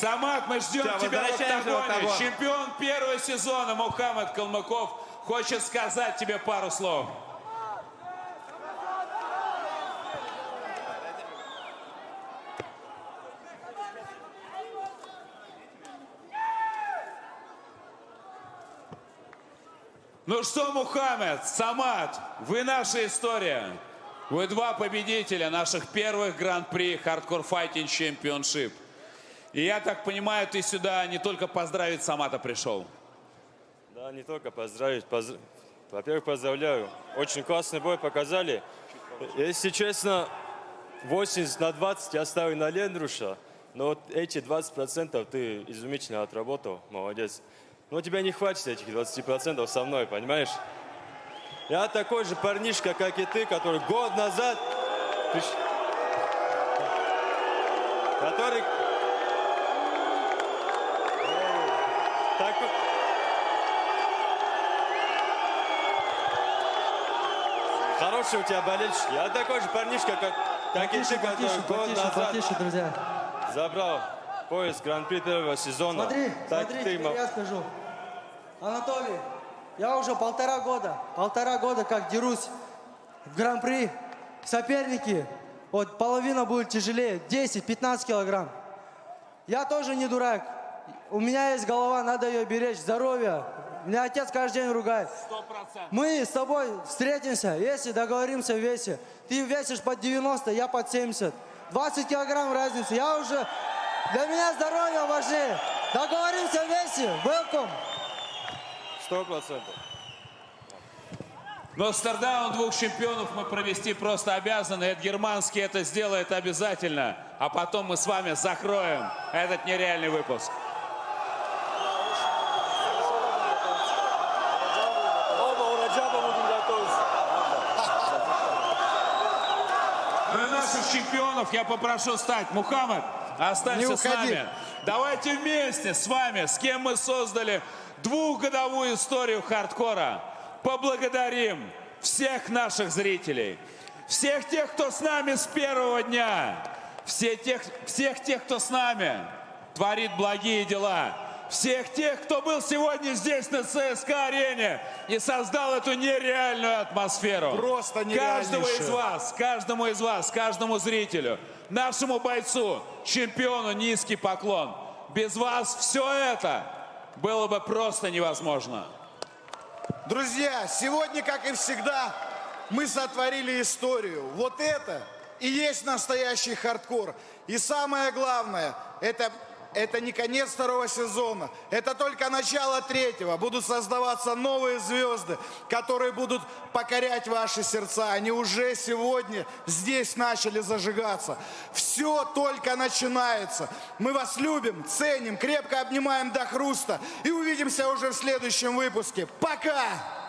Самат, мы ждем Всё, тебя в возвращаемся в октагоне. октагон. Чемпион первого сезона Мухаммад Калмыков хочет сказать тебе пару слов. Ну что, Мухаммад, Самат, вы наша история. Вы два победителя наших первых гран-при Hardcore Fighting Championship. И я так понимаю, ты сюда не только поздравить Самата пришел. Да, не только поздравить. Во-первых, поздравляю. Очень классный бой показали. Если честно, 80/20 я ставлю на Лендруша. Но вот эти 20% ты изумительно отработал. Молодец. Но тебя не хватит этих 20% со мной, понимаешь? Я такой же парнишка, как и ты, который год назад... Который... Так... Хороший у тебя болельщик. Я такой же парнишка, как и ты, который год назад потише, друзья. забрал пояс Гран-при первого сезона. Смотри, Так смотри, ты теперь я скажу. Анатолий, я уже полтора года как дерусь в Гран-при. Соперники, вот половина будет тяжелее, 10-15 килограмм. Я тоже не дурак. У меня есть голова, надо ее беречь, здоровье. Меня отец каждый день ругает. 100%. Мы с тобой встретимся, если договоримся в весе. Ты весишь под 90, я под 70. 20 килограмм разница. Я уже... Для меня здоровье важнее. Договоримся в весе. Welcome. 100%. Но стардаун двух чемпионов мы провести просто обязаны. Эд Германский это сделает обязательно. А потом мы с вами закроем этот нереальный выпуск. Ну и наших чемпионов я попрошу стать. Мухаммад, останься с нами. Давайте вместе с вами, с кем мы создали двухгодовую историю хардкора, поблагодарим всех наших зрителей, всех тех, кто с нами с первого дня, всех тех, кто с нами творит благие дела, всех тех, кто был сегодня здесь на ЦСКА-арене и создал эту нереальную атмосферу. Просто Каждому из вас, каждому зрителю, нашему бойцу, чемпиону низкий поклон. Без вас все это было бы просто невозможно. Друзья, сегодня, как и всегда, мы сотворили историю. Вот это и есть настоящий хардкор. И самое главное, это не конец второго сезона, это только начало третьего. Будут создаваться новые звезды, которые будут покорять ваши сердца. Они уже сегодня здесь начали зажигаться. Все только начинается. Мы вас любим, ценим, крепко обнимаем до хруста. И увидимся уже в следующем выпуске. Пока!